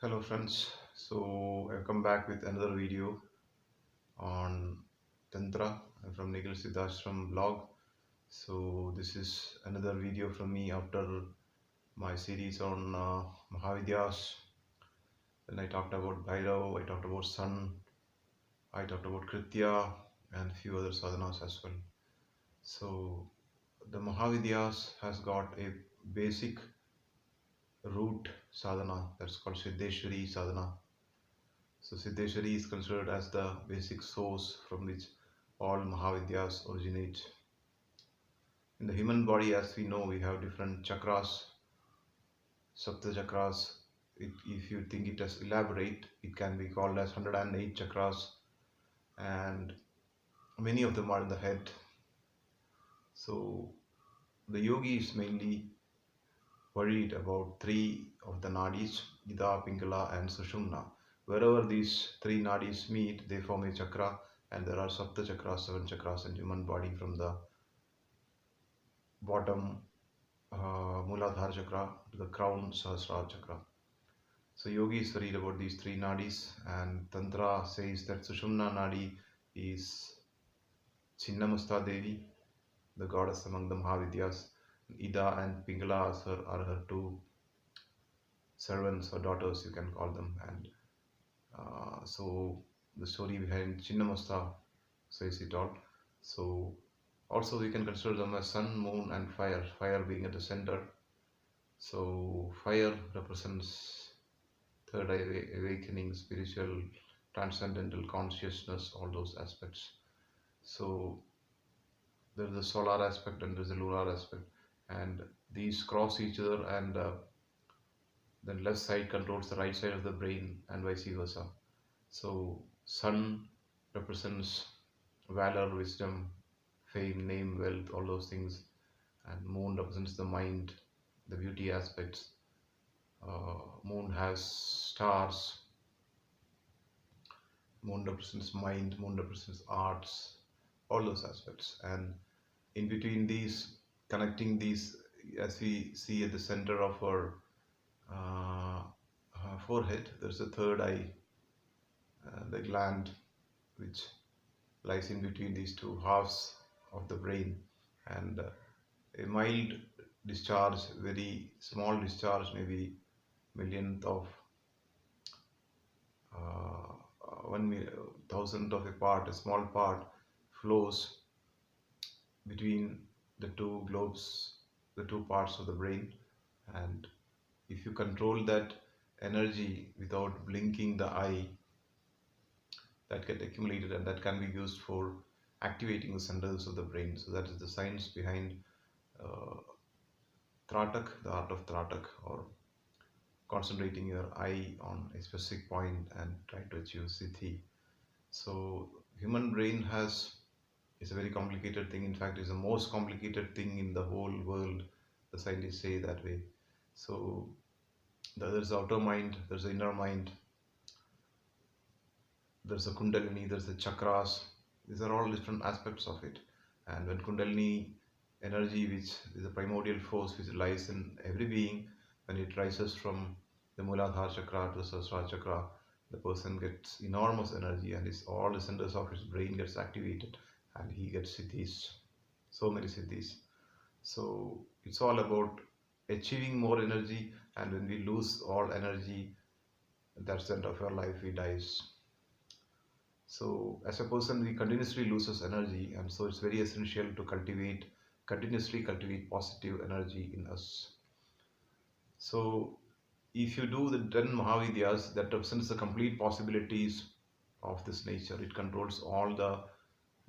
Hello friends, so I come back with another video on Tantra. I'm from NIKHIL-SIDDHASHRAM blog. So this is another video from me after my series on Mahavidyas. Then I talked about Bhairav, I talked about Sun, I talked about Kritya and few other sadhanas as well. So the Mahavidyas has got a basic root sadhana that's called Siddheshvari sadhana. So Siddheshwari is considered as the basic source from which all Mahavidyas originate. In the human body, as we know, we have different chakras, Sapta chakras. If you think it as elaborate, it can be called as 108 chakras, and many of them are in the head. So the yogi is mainly worried about three of the nadis, Ida, Pingala, and Sushumna. Wherever these three nadis meet, they form a chakra, and there are Sapta chakras, seven chakras in human body from the bottom Muladhara chakra to the crown Sahasrara chakra. So yogi is worried about these three nadis, and Tantra says that Sushumna nadi is Chinnamasta Devi, the goddess among the Mahavidyas. Ida and Pingala are her two servants or daughters, you can call them. And so the story behind Chinnamasta says it all. So also we can consider them as sun, moon, and fire. Fire being at the center. So fire represents third eye awakening, spiritual, transcendental consciousness, all those aspects. So there is a solar aspect and there is a lunar aspect, and these cross each other, and then left side controls the right side of the brain, and vice versa. So sun represents valor, wisdom, fame, name, wealth, all those things, and moon represents the mind, the beauty aspects. Moon has stars, moon represents mind, moon represents arts, all those aspects. And in between these, connecting these, as we see at the center of our forehead, there's a third eye, the gland, which lies in between these two halves of the brain. And a mild discharge, very small discharge, maybe millionth of uh, 1,000th of a part, a small part, flows between the two globes, the two parts of the brain. And if you control that energy without blinking the eye, that get accumulated, and that can be used for activating the centers of the brain. So that is the science behind uh, Tratak, the art of Tratak, or concentrating your eye on a specific point and trying to achieve siddhi. So human brain is a very complicated thing. In fact, it's the most complicated thing in the whole world. The scientists say that way. So there's the outer mind, there's the inner mind, there's the kundalini, there's the chakras. These are all different aspects of it. And when kundalini energy, which is a primordial force which lies in every being, when it rises from the Muladhara chakra to the Sahasrara chakra, the person gets enormous energy, and all the centers of his brain gets activated, and he gets siddhis, so many siddhis. So it's all about achieving more energy, and when we lose all energy, that's the end of our life, we dies. So as a person, we continuously loses energy, and so it's very essential to continuously cultivate positive energy in us. So if you do the 10 Mahavidyas, that represents the complete possibilities of this nature. It controls all the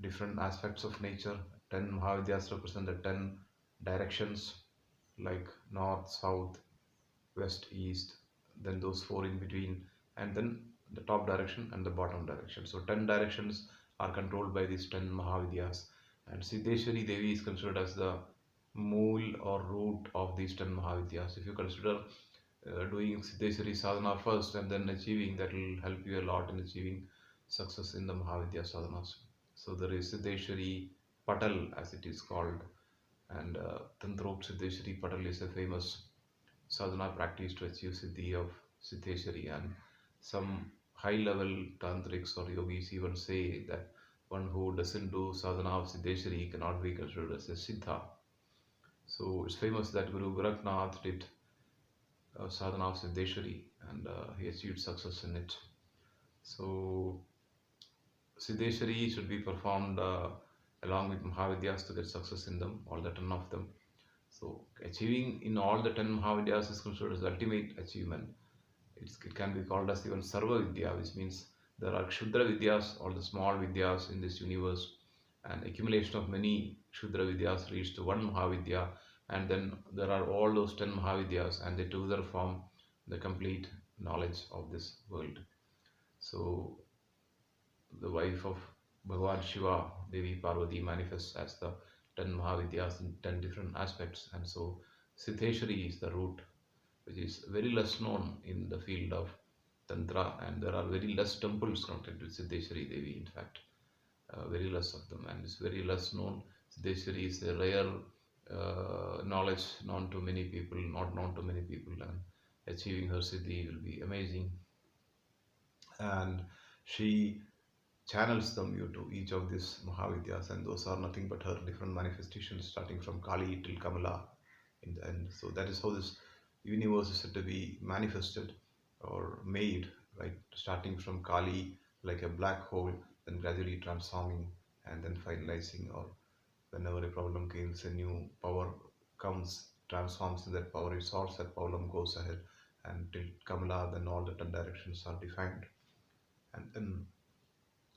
different aspects of nature. 10 Mahavidyas represent the 10 directions, like north, south, west, east, then those four in between, and then the top direction and the bottom direction. So 10 directions are controlled by these 10 Mahavidyas. And Siddheshwari Devi is considered as the mool or root of these 10 Mahavidyas. If you consider doing Siddheshwari sadhana first and then achieving, that will help you a lot in achieving success in the Mahavidya sadhanas. So there is Siddheshwari Patal, as it is called, and Tantrop Siddheshwari Patal is a famous sadhana practice to achieve siddhi of Siddheshwari, and some high level tantrics or yogis even say that one who doesn't do sadhana of Siddheshwari cannot be considered as a Siddha. So it's famous that Guru Gorakhnath did sadhana of Siddheshwari, and he achieved success in it. So Siddheshwari should be performed along with Mahavidyas to get success in them, all the 10 of them. So achieving in all the 10 Mahavidyas is considered as the ultimate achievement. It can be called as even Sarva Vidya, which means there are Kshudra Vidyas, all the small Vidyas in this universe, and accumulation of many Kshudra Vidyas leads to one Mahavidya, and then there are all those 10 Mahavidyas, and they together form the complete knowledge of this world. So the wife of Bhagavan Shiva, Devi Parvati, manifests as the 10 Mahavidyas in 10 different aspects, and so Siddheshwari is the root, which is very less known in the field of Tantra, and there are very less temples connected with Siddheshwari Devi, in fact, very less of them, and it's very less known. Siddheshwari is a rare knowledge known to many people, not known to many people, and achieving her Siddhi will be amazing. And she channels them you to each of these Mahavidyas, and those are nothing but her different manifestations, starting from Kali till Kamala in the end. So that is how this universe is said to be manifested or made, right? Starting from Kali, like a black hole, then gradually transforming and then finalizing, or whenever a problem comes, a new power comes, transforms in that power, it solves that problem, goes ahead, and till Kamala, then all the 10 directions are defined, and then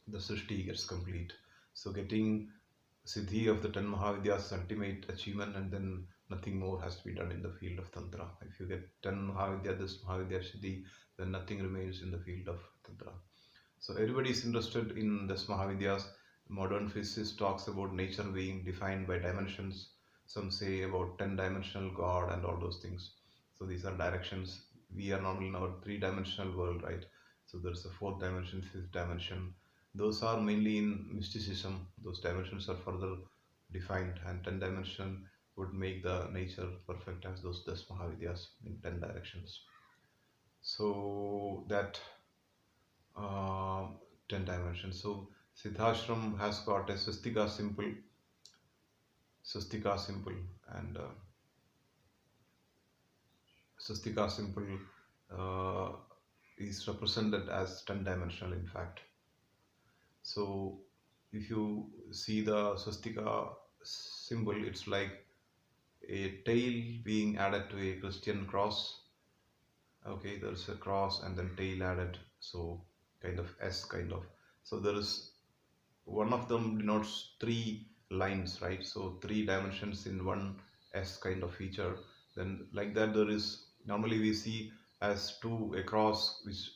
the Srishti gets complete. So getting Siddhi of the 10 Mahavidyas is ultimate achievement, and then nothing more has to be done in the field of Tantra. If you get 10 Mahavidya, this Mahavidya Siddhi, then nothing remains in the field of Tantra. So everybody is interested in this Mahavidyas. Modern physicist talks about nature being defined by dimensions. Some say about 10-dimensional God and all those things. So these are directions. We are normally in our three-dimensional world, right? So there's a fourth dimension, fifth dimension. Those are mainly in mysticism. Those dimensions are further defined, and 10 dimension would make the nature perfect as those 10 Mahavidyas in 10 directions. So that uh, 10 dimensions. So Siddhashram has got a swastika symbol, and swastika symbol uh, is represented as 10 dimensional, in fact. So if you see the swastika symbol, it's like a tail being added to a Christian cross. Okay, there's a cross and then tail added, so kind of S kind of. So there is one of them denotes three lines, right? So three dimensions in one S kind of feature. Then like that, there is normally we see as two across which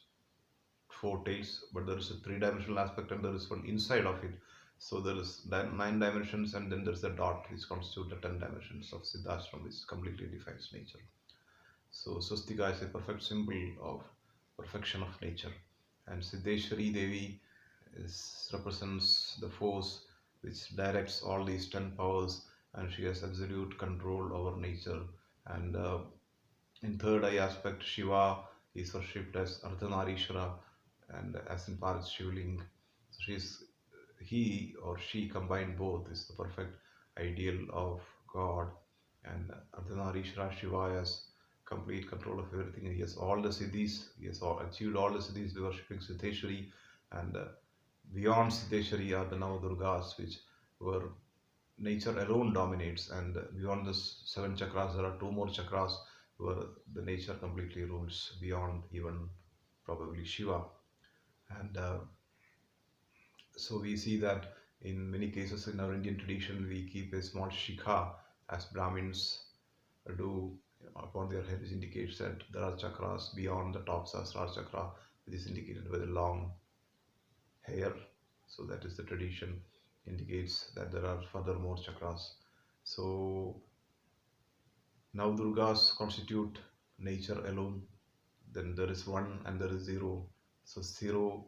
four tails, but there is a three-dimensional aspect and there is one inside of it. So there is 9 dimensions, and then there's a dot which constitute the 10 dimensions of Siddhashram, which completely defines nature. So swastika is a perfect symbol of perfection of nature, and Siddheshwari Devi represents the force which directs all these 10 powers, and she has absolute control over nature. And in third eye aspect, Shiva is worshipped as Ardhanarishwara, and as in Paris Shivling. So he or she combined both is the perfect ideal of God, and Ardhanarishwara Shiva has complete control of everything. He has all the siddhis, he has achieved all the siddhis by worshipping Siddheshwari, and beyond Siddheshwari are the Navadurgas, which were nature alone dominates, and beyond the 7 chakras there are two more chakras where the nature completely rules beyond even probably Shiva. And so we see that in many cases in our Indian tradition we keep a small shikha as Brahmins do upon their head, which indicates that there are chakras beyond the top Sahasrara chakra, which is indicated by the long hair. So that is the tradition, indicates that there are further more chakras. So now Durgas constitute nature alone. Then there is one and there is zero. So zero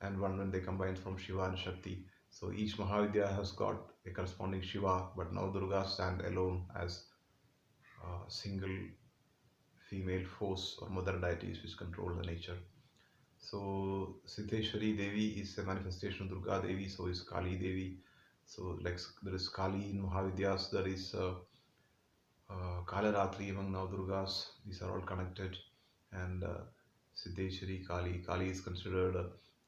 and one, when they combine, from Shiva and Shakti. So each Mahavidya has got a corresponding Shiva, but now Durga stand alone as a single female force or mother deities which control the nature. So Siddheshwari Devi is a manifestation of Durga Devi, so is Kali Devi. So like there is Kali in Mahavidyas, there is Kalaratri among Navdurgas. These are all connected. And Siddheshwari Kali. Kali is considered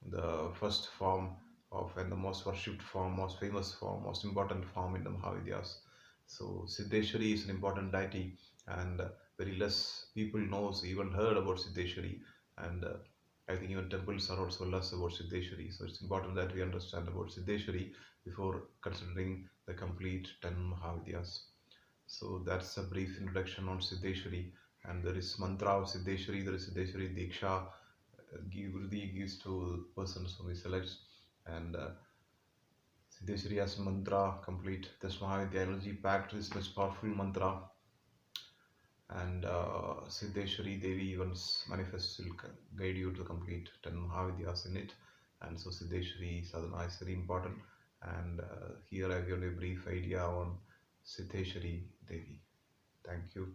the first form of and the most worshipped form, most famous form, most important form in the Mahavidyas. So Siddheshwari is an important deity, and very less people knows even heard about Siddheshwari. And I think even temples are also less about Siddheshwari. So it's important that we understand about Siddheshwari before considering the complete 10 Mahavidyas. So that's a brief introduction on Siddheshwari. And there is mantra of Siddheshwari, there is Siddheshwari Diksha, Guruji gives to persons whom he selects. And Siddheshwari has mantra complete. This Mahavidya energy packed is much powerful mantra. And Siddheshwari Devi once manifests will guide you to complete 10 Mahavidyas in it. And so Siddheshwari sadhana is very important. And here I've given a brief idea on Siddheshwari Devi. Thank you.